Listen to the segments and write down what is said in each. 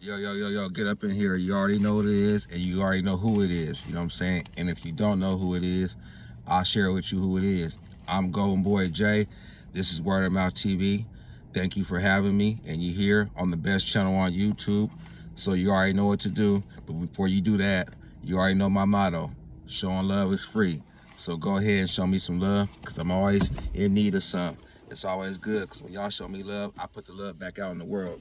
Yo, get up in here. You already know what it is, and you already know who it is. You know what I'm saying? And if you don't know who it is, I'll share with you who it is. I'm Golden Boy Jay. This is Word of Mouth TV. Thank you for having me, and you're here on the best channel on YouTube. So you already know what to do. But before you do that, you already know my motto. Showing love is free. So go ahead and show me some love, because I'm always in need of some. It's always good, because when y'all show me love, I put the love back out in the world.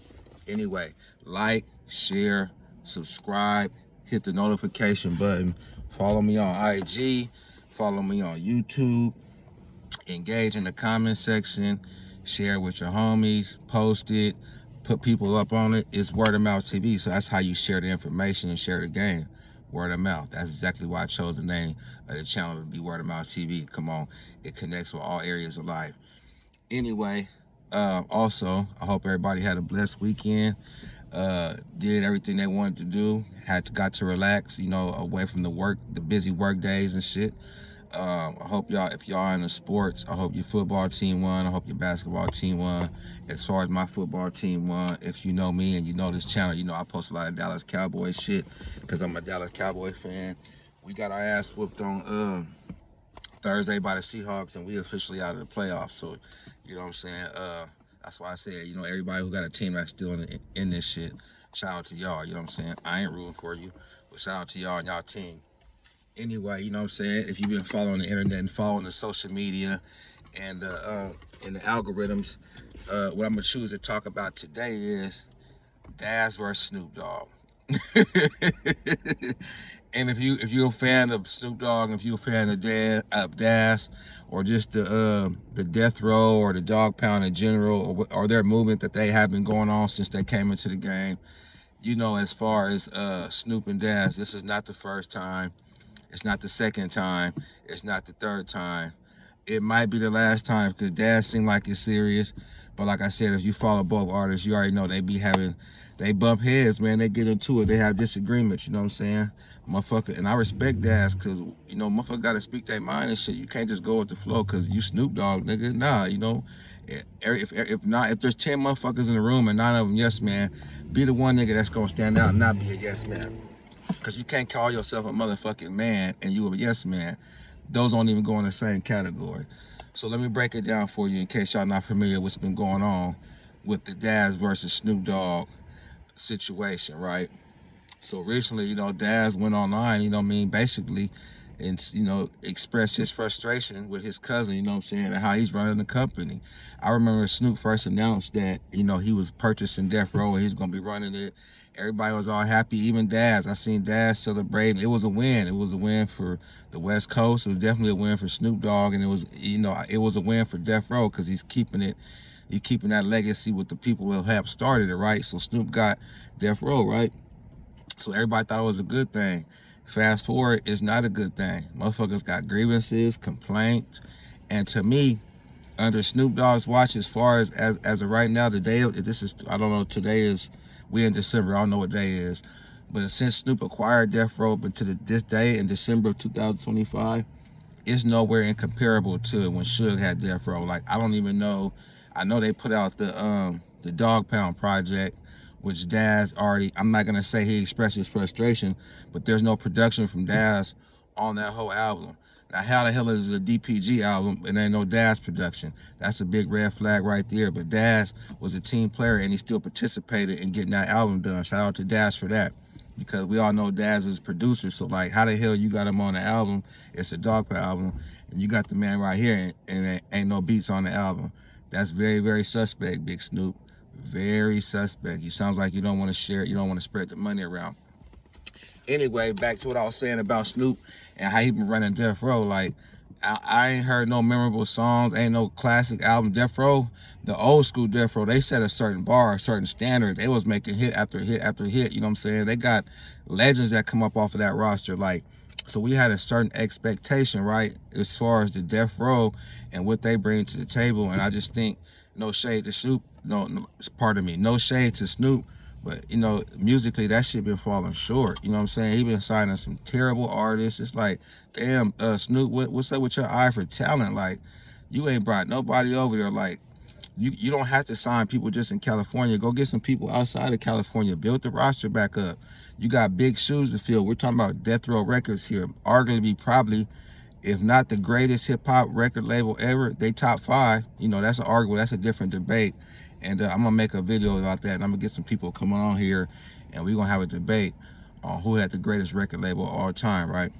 Anyway, like, share, subscribe, hit the notification button, follow me on IG, follow me on YouTube, engage in the comment section, share with your homies, post it, put people up on it. It's Word of Mouth TV, so that's how you share the information and share the game. Word of mouth. That's exactly why I chose the name of the channel to be Word of Mouth TV. Come on, it connects with all areas of life. Anyway, also, I hope everybody had a blessed weekend. Did everything they wanted to do. Got to relax, away from the busy work days and shit. I hope y'all, if y'all in the sports, I hope your football team won. I hope your basketball team won. As far as my football team won, if you know me and you know this channel, you know I post a lot of Dallas Cowboys shit because I'm a Dallas Cowboy fan. We got our ass whooped on Thursday by the Seahawks, and we officially out of the playoffs. So, you know what I'm saying? That's why I said, everybody who got a team that's still in this shit, shout out to y'all. You know what I'm saying? I ain't rooting for you, but shout out to y'all and y'all team. Anyway, you know what I'm saying? If you've been following the internet and following the social media and the algorithms, what I'm gonna choose to talk about today is Daz versus Snoop Dogg. And if you're a fan of Snoop Dogg, if you're a fan of Daz, or just the death row or the dog pound in general, or their movement that they have been going on since they came into the game, as far as Snoop and Daz, this is not the first time. It's not the second time. It's not the third time. It might be the last time because Daz seemed like it's serious. But like I said, if you follow both artists, you already know they bump heads, man. They get into it. They have disagreements, you know what I'm saying? Motherfucker, and I respect Daz because, motherfucker got to speak their mind and shit. You can't just go with the flow because you Snoop Dogg, nigga. Nah, if there's 10 motherfuckers in the room and 9 of them yes man, be the one nigga that's going to stand out and not be a yes man. Because you can't call yourself a motherfucking man and you a yes man. Those don't even go in the same category. So let me break it down for you in case y'all not familiar with what's been going on with the Daz versus Snoop Dogg situation, right? So recently, Daz went online, basically, and, expressed his frustration with his cousin, you know what I'm saying, and how he's running the company. I remember Snoop first announced that, he was purchasing Death Row and he's going to be running it. Everybody was all happy, even Daz. I seen Daz celebrating. It was a win. It was a win for the West Coast. It was definitely a win for Snoop Dogg, and it was a win for Death Row because he's keeping that legacy with the people who have started it, right? So Snoop got Death Row, right? So everybody thought it was a good thing. Fast forward, it's not a good thing. Motherfuckers got grievances, complaints, and to me, under Snoop Dogg's watch, as far as of right now, I don't know, today is, we in December, I don't know what day it is, but since Snoop acquired Death Row, but to this day in December of 2025, it's nowhere incomparable to when Suge had Death Row. Like, I don't even know. I know they put out the Dog Pound project, which Daz already. I'm not gonna say he expressed his frustration, but there's no production from Daz on that whole album. Now, how the hell is it a DPG album and ain't no Daz production? That's a big red flag right there. But Daz was a team player and he still participated in getting that album done. Shout out to Daz for that, because we all know Daz is producer. So like, how the hell you got him on the album? It's a Dog Pound album, and you got the man right here, and ain't no beats on the album. That's very, very suspect, Big Snoop. Very suspect. You sounds like you don't want to share. You don't want to spread the money around. Anyway, back to what I was saying about Snoop and how he been running Death Row. Like, I ain't heard no memorable songs, ain't no classic album. Death Row, the old school Death Row, they set a certain bar, a certain standard. They was making hit after hit after hit, you know what I'm saying? They got legends that come up off of that roster, like, so we had a certain expectation, right, as far as the Death Row and what they bring to the table. And I just think, no shade to Snoop, pardon me, no shade to Snoop, but musically that shit been falling short. You know what I'm saying? He been signing some terrible artists. It's like, damn, Snoop, what's up with your eye for talent? Like, you ain't brought nobody over there. Like, You don't have to sign people just in California. Go get some people outside of California. Build the roster back up. You got big shoes to fill. We're talking about Death Row Records here. Arguably, probably, if not the greatest hip hop record label ever, they top 5. You know, that's an argument. That's a different debate. And I'm gonna make a video about that. And I'm gonna get some people coming on here, and we're gonna have a debate on who had the greatest record label of all time, right?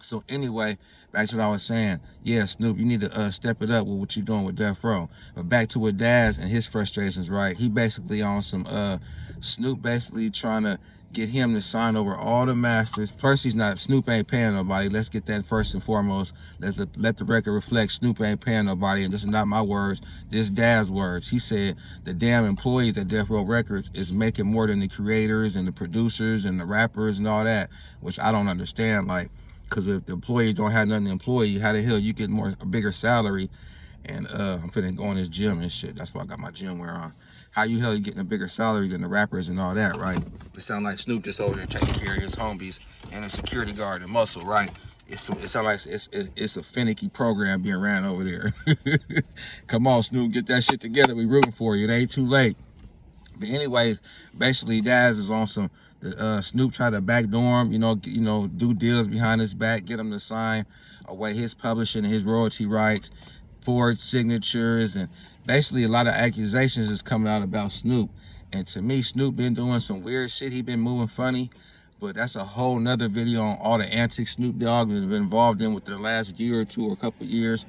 So anyway, back to what I was saying. Yeah, Snoop, you need to step it up with what you're doing with Death Row. But back to what Daz and his frustrations, right? He basically on some Snoop basically trying to get him to sign over all the masters. First, he's not. Snoop ain't paying nobody. Let's get that first and foremost. Let the record reflect Snoop ain't paying nobody. And this is not my words. This is Daz's words. He said the damn employees at Death Row Records is making more than the creators and the producers and the rappers and all that, which I don't understand. Like, because if the employees don't have nothing to employ you, how the hell you get a bigger salary? And I'm finna go in this gym and shit. That's why I got my gym wear on. How you hell you getting a bigger salary than the rappers and all that, right? It sound like Snoop just over there taking care of his homies and a security guard and muscle, right? It sounds like it's a finicky program being ran over there. Come on, Snoop, get that shit together. We rooting for you. It ain't too late. But anyway, basically Daz is on some Snoop tried to backdoor him, you know, do deals behind his back, get him to sign away his publishing and his royalty rights, forged signatures, and basically a lot of accusations is coming out about Snoop. And to me, Snoop been doing some weird shit. He been moving funny, but that's a whole nother video on all the antics Snoop Dogg has been involved in within the last year or two or a couple of years.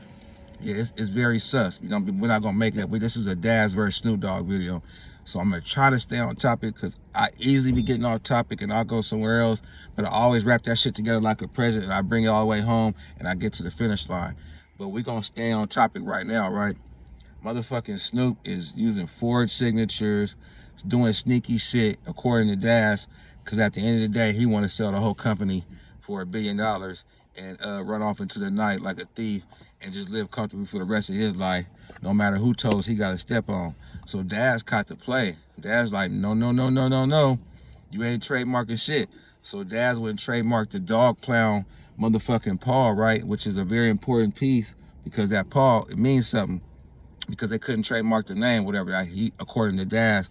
Yeah, it's very sus. You know, we're not gonna make that. This is a Daz versus Snoop Dogg video, so I'm gonna try to stay on topic because I easily be getting off topic and I'll go somewhere else. But I always wrap that shit together like a president. I bring it all the way home and I get to the finish line. But we're gonna stay on topic right now, right? Motherfucking Snoop is using forged signatures, doing sneaky shit according to Daz, because at the end of the day, he want to sell the whole company for $1 billion and run off into the night like a thief and just live comfortably for the rest of his life, no matter who toes he got to step on. So Daz caught the play. Daz like, no, no, no, no, no, no. You ain't trademarking shit. So Daz wouldn't trademark the dog clown motherfucking paw, right? Which is a very important piece because that paw, it means something. Because they couldn't trademark the name, whatever. He, according to Daz,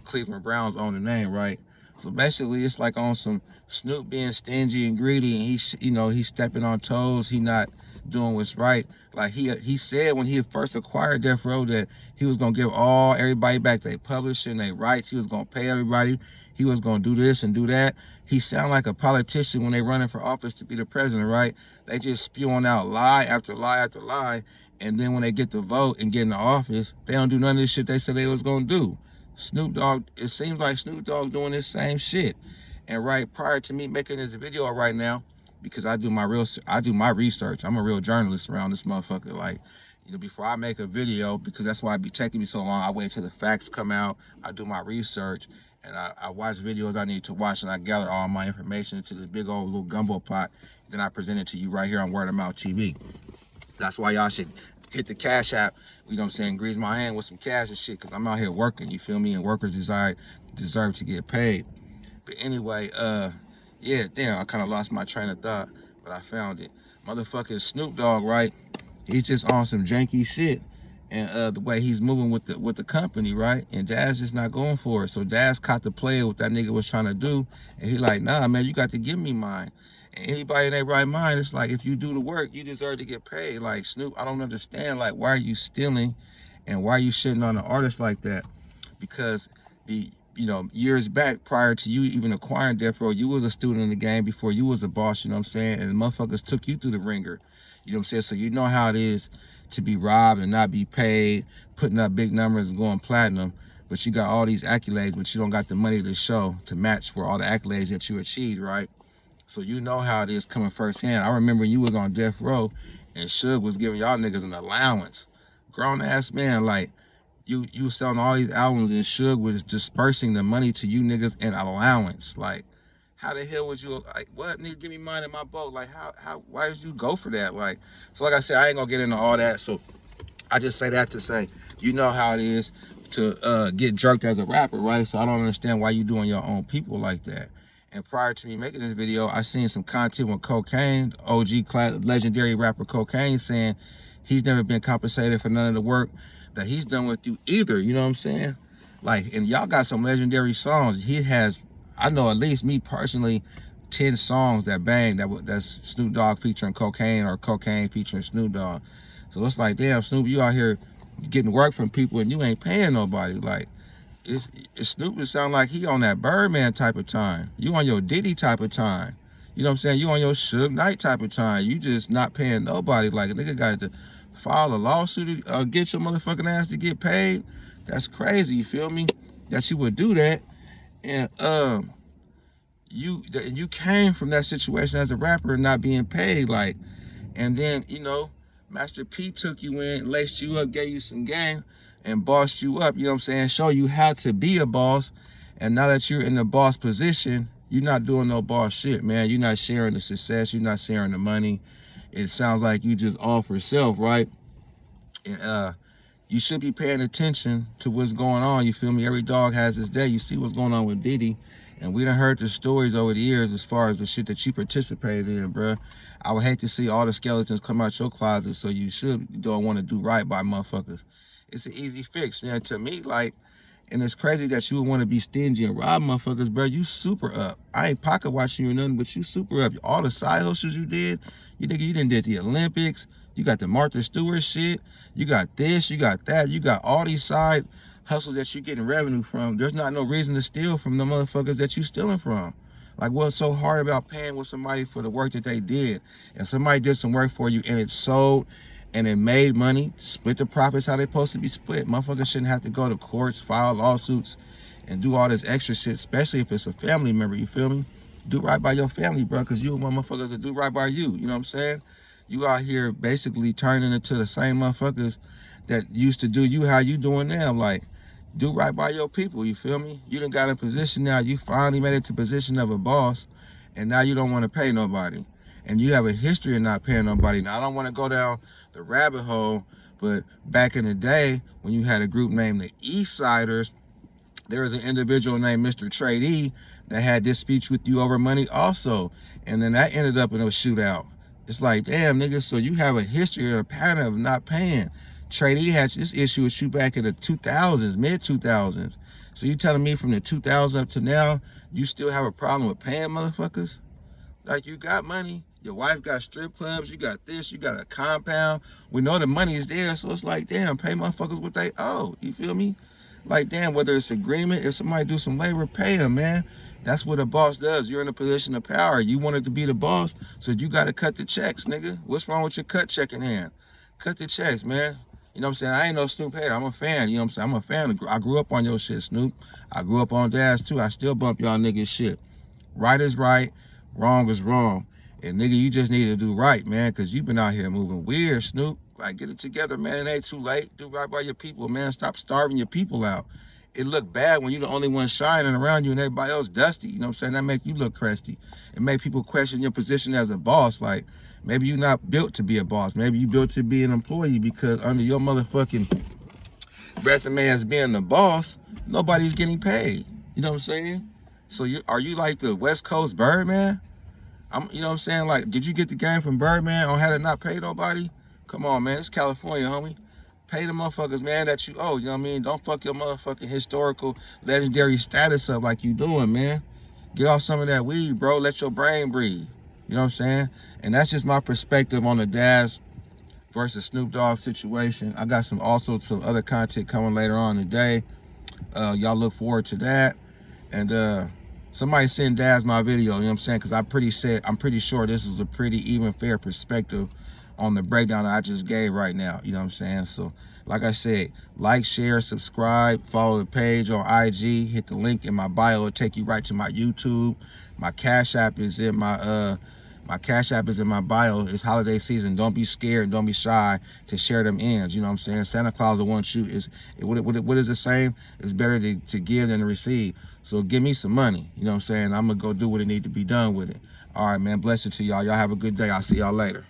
Cleveland Browns own the name, right? So basically, it's like on some Snoop being stingy and greedy, and he's stepping on toes. He not doing what's right. Like he said when he first acquired Death Row that he was gonna give everybody back their publishing, their rights. He was gonna pay everybody. He was gonna do this and do that. He sound like a politician when they running for office to be the president, right? They just spewing out lie after lie after lie, and then when they get the vote and get in the office, they don't do none of this shit they said they was gonna do. Snoop Dogg, it seems like Snoop Dogg doing this same shit. And right prior to me making this video right now, because I do my research. I'm a real journalist around this motherfucker. Like, before I make a video, because that's why it be taking me so long, I wait till the facts come out. I do my research, and I watch videos I need to watch, and I gather all my information into this big old little gumbo pot. Then I present it to you right here on Word of Mouth TV. That's why y'all should hit the Cash App, you know what I'm saying, grease my hand with some cash and shit, because I'm out here working, you feel me? And workers deserve to get paid. But anyway, yeah, damn, I kind of lost my train of thought, but I found it. Motherfucking Snoop Dogg, right? He's just on some janky shit. And the way he's moving with the company, right? And Daz just not going for it. So Daz caught the play of what that nigga was trying to do. And he like, nah, man, you got to give me mine. And anybody in their right mind, it's like, if you do the work, you deserve to get paid. Like, Snoop, I don't understand, like, why are you stealing and why are you shitting on an artist like that? Because years back, prior to you even acquiring Death Row, you was a student in the game before you was a boss, you know what I'm saying? And the motherfuckers took you through the ringer, you know what I'm saying? So you know how it is to be robbed and not be paid, putting up big numbers and going platinum, but you got all these accolades, but you don't got the money to show to match for all the accolades that you achieved, right? So you know how it is coming firsthand. I remember you was on Death Row and Suge was giving y'all niggas an allowance. Grown ass man, like, you selling all these albums and Suge was dispersing the money to you niggas in allowance. Like, how the hell was you, like, what, nigga, give me mine in my boat? Like, why did you go for that? Like, so like I said, I ain't gonna get into all that. So I just say that to say, you know how it is to get jerked as a rapper, right? So I don't understand why you doing your own people like that. And prior to me making this video, I seen some content with Cocaine, legendary rapper Cocaine, saying he's never been compensated for none of the work that he's done with you either. You know what I'm saying? Like, and y'all got some legendary songs. He has, I know at least me personally, 10 songs that bang that's Snoop Dogg featuring Cocaine or Cocaine featuring Snoop Dogg. So it's like, damn, Snoop, you out here getting work from people and you ain't paying nobody. Like, if Snoop would sound like he on that Birdman type of time. You on your Diddy type of time. You know what I'm saying? You on your Suge Knight type of time. You just not paying nobody. Like, a nigga got to file a lawsuit or get your motherfucking ass to get paid. That's crazy, you feel me? That you would do that. And you came from that situation as a rapper not being paid, like, and then, you know, Master P took you in, laced you up, gave you some game, and bossed you up, you know what I'm saying? Show you how to be a boss. And now that you're in the boss position, you're not doing no boss shit, man. You're not sharing the success, you're not sharing the money. It sounds like you just all for self, right? And you should be paying attention to what's going on, you feel me? Every dog has his day. You see what's going on with Diddy, and we done heard the stories over the years as far as the shit that you participated in, bruh. I would hate to see all the skeletons come out your closet, so you don't want to do right by motherfuckers. It's an easy fix. And to me, like, and it's crazy that you would want to be stingy and rob motherfuckers, bro. You super up. I ain't pocket watching you or nothing, but you super up. All the side hustles you did, you nigga, you done did the Olympics. You got the Martha Stewart shit. You got this, you got that. You got all these side hustles that you getting revenue from. There's not no reason to steal from the motherfuckers that you stealing from. Like, what's so hard about paying with somebody for the work that they did? If somebody did some work for you and it sold and it made money, split the profits how they supposed to be split. Motherfuckers shouldn't have to go to courts, file lawsuits, and do all this extra shit, especially if it's a family member, you feel me? Do right by your family, bro, because you want motherfuckers to do right by you, you know what I'm saying? You out here basically turning into the same motherfuckers that used to do you how you doing now. Like, do right by your people, you feel me? You done got in position now, you finally made it to position of a boss, and now you don't want to pay nobody. And you have a history of not paying nobody. Now, I don't want to go down the rabbit hole, but back in the day, when you had a group named the East Siders, there was an individual named Mr. Trade that had this speech with you over money also. And then that ended up in a shootout. It's like, damn, nigga, so you have a history or a pattern of not paying. Trade had this issue with you back in the 2000s, mid-2000s. So you telling me from the 2000s up to now, you still have a problem with paying motherfuckers? Like, you got money, your wife got strip clubs, you got this, you got a compound. We know the money is there, so it's like, damn, pay motherfuckers what they owe. You feel me? Like, damn, whether it's agreement, if somebody do some labor, pay them, man. That's what a boss does. You're in a position of power. You wanted to be the boss, so you got to cut the checks, nigga. What's wrong with your cut check in hand? Cut the checks, man. You know what I'm saying? I ain't no Snoop hater. I'm a fan. You know what I'm saying? I'm a fan. I grew up on your shit, Snoop. I grew up on Dash, too. I still bump y'all niggas shit. Right is right. Wrong is wrong. And, nigga, you just need to do right, man, because you've been out here moving weird, Snoop. Like, get it together, man. It ain't too late. Do right by your people, man. Stop starving your people out. It look bad when you're the only one shining around you and everybody else dusty. You know what I'm saying? That make you look crusty. It make people question your position as a boss. Like, maybe you're not built to be a boss. Maybe you built to be an employee, because under your motherfucking resume as being the boss, nobody's getting paid. You know what I'm saying? So are you like the West Coast Birdman? You know what I'm saying? Like, did you get the game from Birdman on how to not pay nobody? Come on, man. It's California, homie. Pay the motherfuckers, man, that you owe. You know what I mean? Don't fuck your motherfucking historical, legendary status up like you doing, man. Get off some of that weed, bro. Let your brain breathe. You know what I'm saying? And that's just my perspective on the Daz versus Snoop Dogg situation. I got some other content coming later on today. Y'all look forward to that. And somebody send Daz my video, you know what I'm saying? Because I'm pretty sure this is a pretty even, fair perspective on the breakdown that I just gave right now. You know what I'm saying? So, like I said, like, share, subscribe, follow the page on IG, hit the link in my bio. It'll take you right to my YouTube. My Cash App is in my bio. It's holiday season. Don't be scared. Don't be shy to share them ends. You know what I'm saying? Santa Claus will want you. What is it saying? It's better to give than to receive. So give me some money. You know what I'm saying? I'm going to go do what it need to be done with it. All right, man. Blessing to y'all. Y'all have a good day. I'll see y'all later.